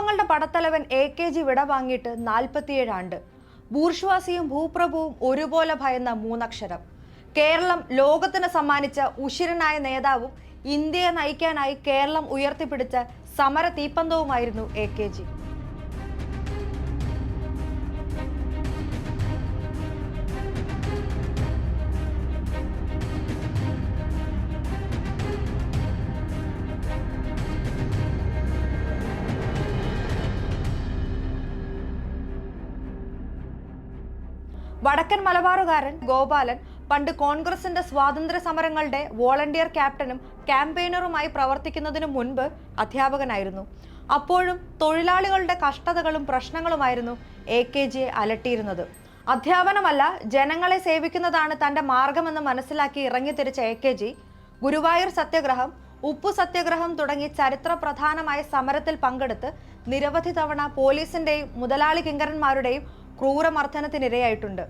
വിപ്ലവങ്ങളുടെ പടത്തലവൻ എ.കെ.ജി വിട വാങ്ങിയിട്ട് 47 ആണ്ട്. ബൂർഷ്വാസിയും ഭൂപ്രഭുവും ഒരുപോലെ ഭയന്ന മൂന്നക്ഷരം. കേരളം ലോകത്തിന് സമ്മാനിച്ച ഉശിരനായ നേതാവും ഇന്ത്യയെ നയിക്കാനായി കേരളം ഉയർത്തിപ്പിടിച്ച സമര തീപ്പന്തവുമായിരുന്നു എ.കെ.ജി. വടക്കൻ മലബാറുകാരൻ ഗോപാലൻ പണ്ട് കോൺഗ്രസിന്റെ സ്വാതന്ത്ര്യ സമരങ്ങളുടെ വോളണ്ടിയർ ക്യാപ്റ്റനും ക്യാമ്പയിനറുമായി പ്രവർത്തിക്കുന്നതിനു മുൻപ് അധ്യാപകനായിരുന്നു. അപ്പോഴും തൊഴിലാളികളുടെ കഷ്ടതകളും പ്രശ്നങ്ങളുമായിരുന്നു എ.കെ.ജിയെ അലട്ടിയിരുന്നത്. അധ്യാപനമല്ല, ജനങ്ങളെ സേവിക്കുന്നതാണ് തന്റെ മാർഗമെന്ന് മനസ്സിലാക്കി ഇറങ്ങിത്തിരിച്ച എ.കെ.ജി ഗുരുവായൂർ സത്യാഗ്രഹം, ഉപ്പു സത്യാഗ്രഹം തുടങ്ങി ചരിത്ര പ്രധാനമായ സമരത്തിൽ പങ്കെടുത്ത് നിരവധി തവണ പോലീസിന്റെയും മുതലാളി കിങ്കരന്മാരുടെയും ക്രൂരമർദ്ദനത്തിനിരയായിട്ടുണ്ട്.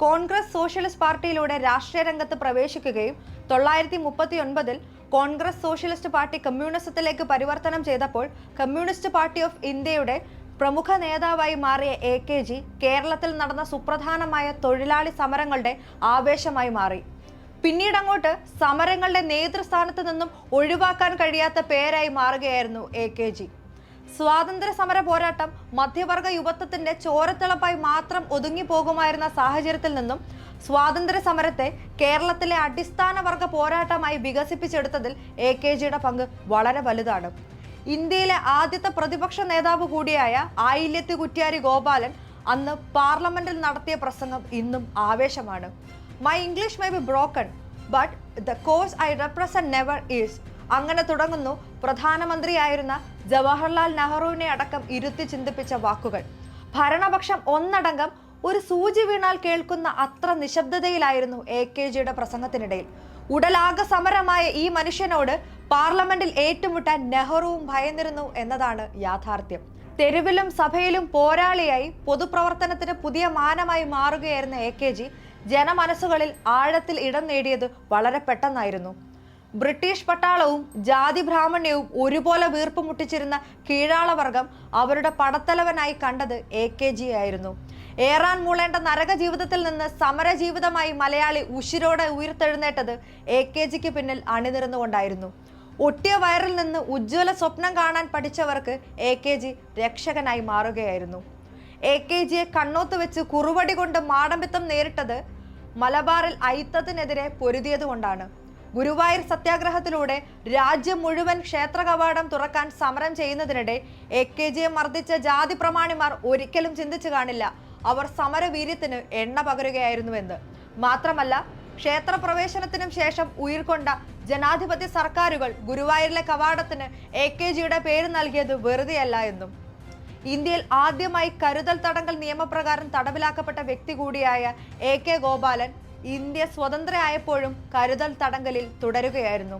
കോൺഗ്രസ് സോഷ്യലിസ്റ്റ് പാർട്ടിയിലൂടെ രാഷ്ട്രീയ രംഗത്ത് പ്രവേശിക്കുകയും 1939 കോൺഗ്രസ് സോഷ്യലിസ്റ്റ് പാർട്ടി കമ്മ്യൂണിസത്തിലേക്ക് പരിവർത്തനം ചെയ്തപ്പോൾ കമ്മ്യൂണിസ്റ്റ് പാർട്ടി ഓഫ് ഇന്ത്യയുടെ പ്രമുഖ നേതാവായി മാറിയ എ.കെ.ജി കേരളത്തിൽ നടന്ന സുപ്രധാനമായ തൊഴിലാളി സമരങ്ങളുടെ ആവേശമായി മാറി. പിന്നീടങ്ങോട്ട് സമരങ്ങളുടെ നേതൃസ്ഥാനത്ത് നിന്നും ഒഴിവാക്കാൻ കഴിയാത്ത പേരായി മാറുകയായിരുന്നു എ.കെ.ജി. സ്വാതന്ത്ര്യ സമര പോരാട്ടം മധ്യവർഗ യുവത്വത്തിന്റെ ചോരത്തിളപ്പായി മാത്രം ഒതുങ്ങിപ്പോകുമായിരുന്ന സാഹചര്യത്തിൽ നിന്നും സ്വാതന്ത്ര്യ സമരത്തെ കേരളത്തിലെ അടിസ്ഥാന വർഗ പോരാട്ടമായി വികസിപ്പിച്ചെടുത്തതിൽ എ.കെ.ജിയുടെ പങ്ക് വളരെ വലുതാണ്. ഇന്ത്യയിലെ ആദ്യത്തെ പ്രതിപക്ഷ നേതാവ് കൂടിയായ ആയില്യത്ത് കുറ്റ്യാരി ഗോപാലൻ അന്ന് പാർലമെന്റിൽ നടത്തിയ പ്രസംഗം ഇന്നും ആവേശമാണ്. My English may be broken but the cause I represent never is. അങ്ങനെ തുടങ്ങുന്നു പ്രധാനമന്ത്രിയായിരുന്ന ജവഹർലാൽ നെഹ്റുവിനെ അടക്കം ഇരുത്തി ചിന്തിപ്പിച്ച വാക്കുകൾ. ഭരണപക്ഷം ഒന്നടങ്കം ഒരു സൂചി വീണാൽ കേൾക്കുന്ന അത്ര നിശബ്ദതയിലായിരുന്നു എ.കെ.ജിയുടെ പ്രസംഗത്തിനിടയിൽ. ഉടലാകെ സമരമായ ഈ മനുഷ്യനോട് പാർലമെന്റിൽ ഏറ്റുമുട്ടാൻ നെഹ്റുവും ഭയന്നിരുന്നു എന്നതാണ് യാഥാർത്ഥ്യം. തെരുവിലും സഭയിലും പോരാളിയായി പൊതുപ്രവർത്തനത്തിന് പുതിയ മാനമായി മാറുകയായിരുന്ന എ.കെ.ജി ജനമനസ്സുകളിൽ ആഴത്തിൽ ഇടം നേടിയത് വളരെ പെട്ടെന്നായിരുന്നു. ബ്രിട്ടീഷ് പട്ടാളവും ജാതി ബ്രാഹ്മണ്യവും ഒരുപോലെ വീർപ്പ് മുട്ടിച്ചിരുന്ന കീഴാളവർഗം അവരുടെ പടത്തലവനായി കണ്ടത് എ.കെ.ജി ആയിരുന്നു. ഏറാൻ മൂളേണ്ട നരക ജീവിതത്തിൽ നിന്ന് സമര ജീവിതമായി മലയാളി ഉശിരോടെ ഉയർത്തെഴുന്നേറ്റത് എ.കെ.ജിക്ക് പിന്നിൽ അണിനിരന്നുകൊണ്ടായിരുന്നു. ഒട്ടിയ വയറിൽ നിന്ന് ഉജ്ജ്വല സ്വപ്നം കാണാൻ പഠിച്ചവർക്ക് എ.കെ.ജി രക്ഷകനായി മാറുകയായിരുന്നു. എ.കെ.ജിയെ കണ്ണോത്ത് വെച്ച് കുറുവടി കൊണ്ട് മാടമ്പിത്തം നേരിട്ടത് മലബാറിൽ അയിത്തത്തിനെതിരെ പൊരുതിയതുകൊണ്ടാണ്. ഗുരുവായൂർ സത്യാഗ്രഹത്തിലൂടെ രാജ്യം മുഴുവൻ ക്ഷേത്ര കവാടം തുറക്കാൻ സമരം ചെയ്യുന്നതിനിടെ എ.കെ.ജിയെ മർദ്ദിച്ച ജാതി പ്രമാണിമാർ ഒരിക്കലും ചിന്തിച്ചു കാണില്ല അവർ സമരവീര്യത്തിന് എണ്ണ പകരുകയായിരുന്നുവെന്ന്. മാത്രമല്ല, ക്ഷേത്ര പ്രവേശനത്തിനും ശേഷം ഉയിർകൊണ്ട ജനാധിപത്യ സർക്കാരുകൾ ഗുരുവായൂരിലെ കവാടത്തിന് എ.കെ.ജിയുടെ പേര് നൽകിയത് വെറുതെയല്ല എന്നും. ഇന്ത്യയിൽ ആദ്യമായി കരുതൽ തടങ്കൽ നിയമപ്രകാരം തടവിലാക്കപ്പെട്ട വ്യക്തി കൂടിയായ എ.കെ. ഗോപാലൻ ഇന്ത്യ സ്വതന്ത്രയായപ്പോഴും കരുതൽ തടങ്കലിൽ തുടരുകയായിരുന്നു.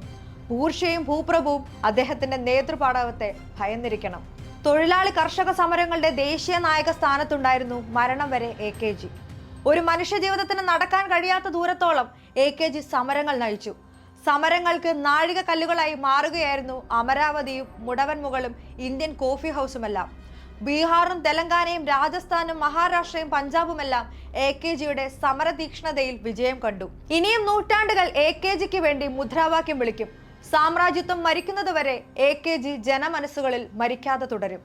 ബൂർഷ്യയും ഭൂപ്രഭുവും അദ്ദേഹത്തിന്റെ നേതൃപാടവത്തെ ഭയന്നിരിക്കണം. തൊഴിലാളി കർഷക സമരങ്ങളുടെ ദേശീയ നായക സ്ഥാനത്തുണ്ടായിരുന്നു മരണം വരെ എ.കെ.ജി. ഒരു മനുഷ്യ ജീവിതത്തിന് നടക്കാൻ കഴിയാത്ത ദൂരത്തോളം എ.കെ.ജി സമരങ്ങൾ നയിച്ചു. സമരങ്ങൾക്ക് നാഴിക കല്ലുകളായി മാറുകയായിരുന്നു അമരാവതിയും മുടവൻമുകളും ഇന്ത്യൻ കോഫി ഹൗസുമെല്ലാം. ബീഹാറും തെലങ്കാനയും രാജസ്ഥാനും മഹാരാഷ്ട്രയും പഞ്ചാബുമെല്ലാം എ.കെ.ജിയുടെ സമരതീക്ഷ്ണതയിൽ വിജയം കണ്ടു. ഇനിയും നൂറ്റാണ്ടുകൾ എ.കെ.ജിക്ക് വേണ്ടി മുദ്രാവാക്യം വിളിക്കും. സാമ്രാജ്യത്വം മരിക്കുന്നതുവരെ എ.കെ.ജി ജനമനസ്സുകളിൽ മരിക്കാതെ തുടരും.